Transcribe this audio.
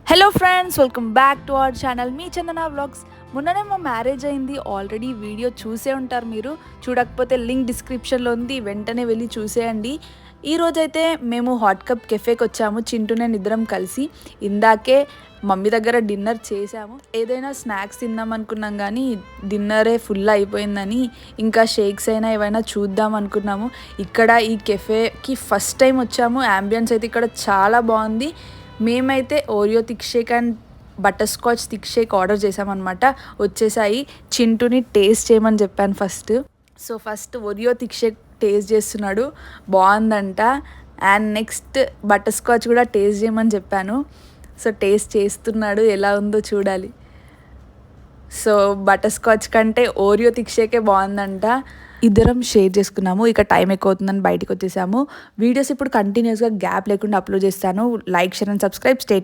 Hello friends, welcome back to our channel me Chandana vlogs. మొన్ననే మా marriage అయింది. Already video చూసే ఉంటారు. మీరు చూడకపోతే లింక్ డిస్క్రిప్షన్లో ఉంది, వెంటనే వెళ్ళి చూసేయండి. ఈరోజైతే మేము హాట్ కప్ కెఫేకి వచ్చాము, చింటూ నేను ఇద్దరం కలిసి. ఇందాకే మమ్మీ దగ్గర డిన్నర్ చేసాము. ఏదైనా స్నాక్స్ తిందాం అనుకున్నాం కానీ డిన్నరే ఫుల్ అయిపోయిందని ఇంకా షేక్స్ అయినా ఏవైనా చూద్దాం అనుకున్నాము. ఇక్కడ ఈ కెఫేకి ఫస్ట్ టైం వచ్చాము. యాంబియన్స్ అయితే ఇక్కడ చాలా బాగుంది. మేమైతే Oreo thick shake and butter scotch thick shake order చేసామన్నమాట. వచ్చేసాయి. చింటూని టేస్ట్ చేయమని చెప్పాను first. So first Oreo thick shake taste చేస్తున్నాడు, బాగుందంట. అండ్ నెక్స్ట్ బటర్ స్కాచ్ కూడా టేస్ట్ చేయమని చెప్పాను. సో టేస్ట్ చేస్తున్నాడు, ఎలా ఉందో చూడాలి. సో బటర్ స్కాచ్ కంటే ఓరియో థిక్ షేకే బాగుందంట. ఇద్దరం షేర్ చేసుకున్నాము. ఇక టైం ఎక్కువ అవుతుందని బయటకు వచ్చేసాము. వీడియోస్ ఇప్పుడు కంటిన్యూస్గా గ్యాప్ లేకుండా అప్లోడ్ చేస్తాను. Like, share and subscribe. Stay tuned.